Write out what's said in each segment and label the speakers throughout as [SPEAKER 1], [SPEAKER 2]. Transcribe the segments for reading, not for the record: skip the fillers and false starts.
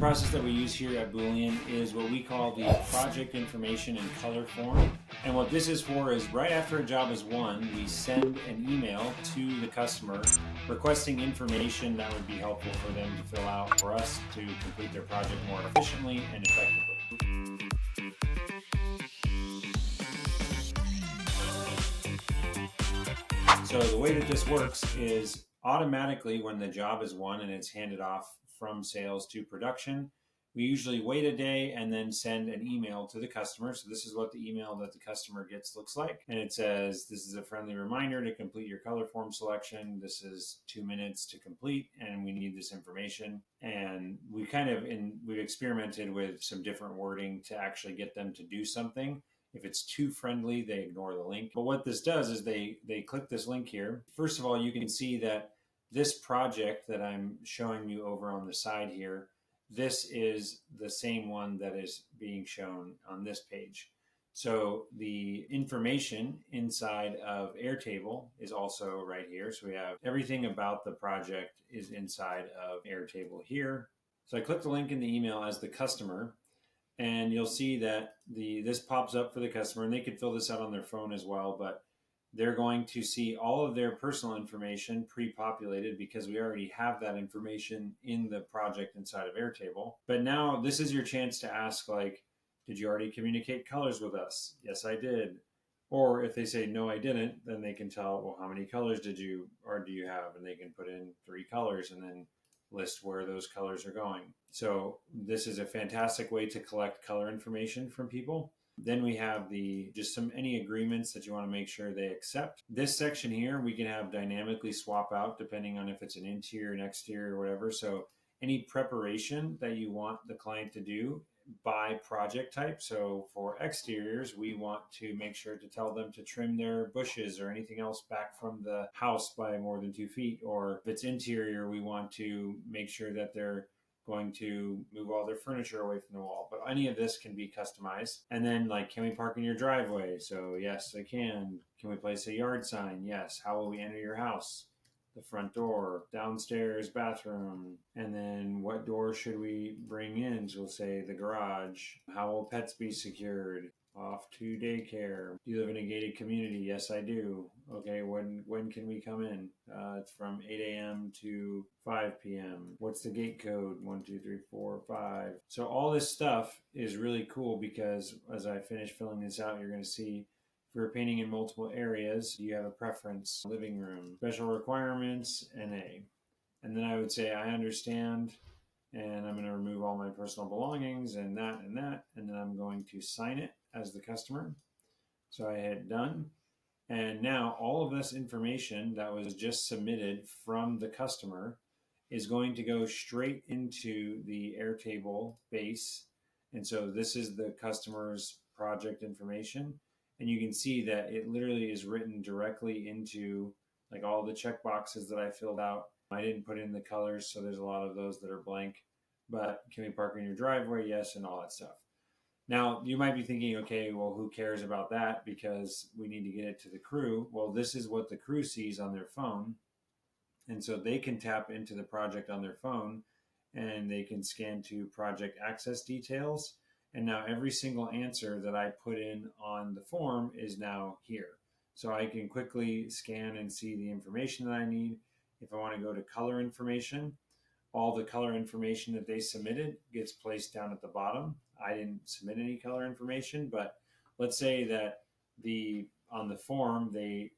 [SPEAKER 1] process that we use here at Boolean is what we call the project information in color form. And what this is for is right after a job is won, we send an email to the customer requesting information that would be helpful for them to fill out for us to complete their project more efficiently and effectively. So the way that this works is automatically when the job is won and it's handed off from sales to production, we usually wait a day and then send an email to the customer. So this is what the email that the customer gets looks like. And it says, this is a friendly reminder to complete your color form selection. This is 2 minutes to complete and we need this information. And we've experimented with some different wording to actually get them to do something. If it's too friendly, they ignore the link. But what this does is they click this link here. First of all, you can see that this project that I'm showing you over on the side here, this is the same one that is being shown on this page. So the information inside of Airtable is also right here. So we have everything about the project is inside of Airtable here. So I click the link in the email as the customer, and you'll see that this pops up for the customer, and they could fill this out on their phone as well, but they're going to see all of their personal information pre-populated because we already have that information in the project inside of Airtable. But now this is your chance to ask, like, did you already communicate colors with us? Yes, I did. Or if they say, no, I didn't, then they can tell, well, how many colors do you have? And they can put in 3 colors and then list where those colors are going. So this is a fantastic way to collect color information from people. Then we have any agreements that you want to make sure they accept. This section here, we can have dynamically swap out depending on if it's an interior, an exterior, or whatever. So any preparation that you want the client to do by project type. So for exteriors, we want to make sure to tell them to trim their bushes or anything else back from the house by more than 2 feet. Or if it's interior, we want to make sure that they're going to move all their furniture away from the wall. But any of this can be customized. And then, like, can we park in your driveway? So yes, I can. Can we place a yard sign? Yes. How will we enter your house? The front door, downstairs bathroom, and then what door should we bring in? So we'll say the garage. How will pets be secured? Off to daycare. Do you live in a gated community? Yes, I do. Okay, when can we come in? It's from 8 a.m. to 5 p.m. What's the gate code? 1, 2, 3, 4, 5. So all this stuff is really cool because as I finish filling this out, you're going to see if you're painting in multiple areas, you have a preference, living room, special requirements, NA. And then I would say, I understand, and I'm going to remove all my personal belongings and that, and then I'm going to sign it as the customer. So I hit done. And now all of this information that was just submitted from the customer is going to go straight into the Airtable base. And so this is the customer's project information. And you can see that it literally is written directly into like all the check boxes that I filled out. I didn't put in the colors, so there's a lot of those that are blank. But can we park in your driveway? Yes, and all that stuff. Now, you might be thinking, okay, well, who cares about that because we need to get it to the crew. Well, this is what the crew sees on their phone. And so they can tap into the project on their phone and they can scan to project access details. And now every single answer that I put in on the form is now here. So I can quickly scan and see the information that I need. If I want to go to color information, all the color information that they submitted gets placed down at the bottom. I didn't submit any color information, but let's say that on the form, they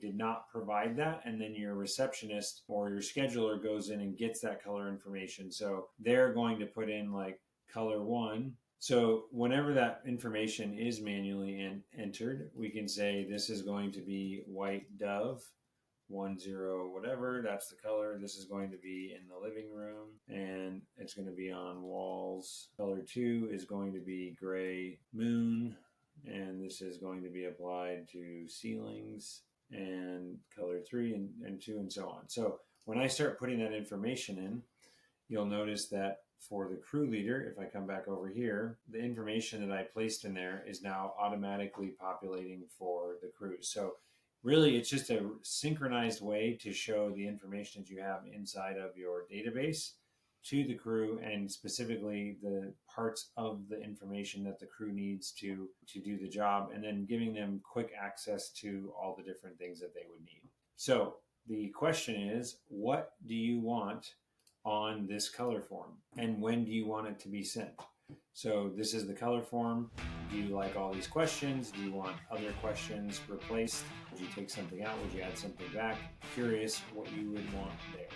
[SPEAKER 1] did not provide that, and then your receptionist or your scheduler goes in and gets that color information. So they're going to put in like color 1. So whenever that information is manually entered, we can say this is going to be white dove, 10 whatever, that's the color. This is going to be in the living room and it's going to be on walls. Color 2 is going to be gray moon, and this is going to be applied to ceilings, and color 3 and 2 and so on. So when I start putting that information in, you'll notice that for the crew leader, if I come back over here, the information that I placed in there is now automatically populating for the crew. So really, it's just a synchronized way to show the information that you have inside of your database to the crew, and specifically the parts of the information that the crew needs to do the job, and then giving them quick access to all the different things that they would need. So the question is, what do you want on this color form, and when do you want it to be sent? So this is the color form. Do you like all these questions? Do you want other questions replaced? Would you take something out? Would you add something back? Curious what you would want there.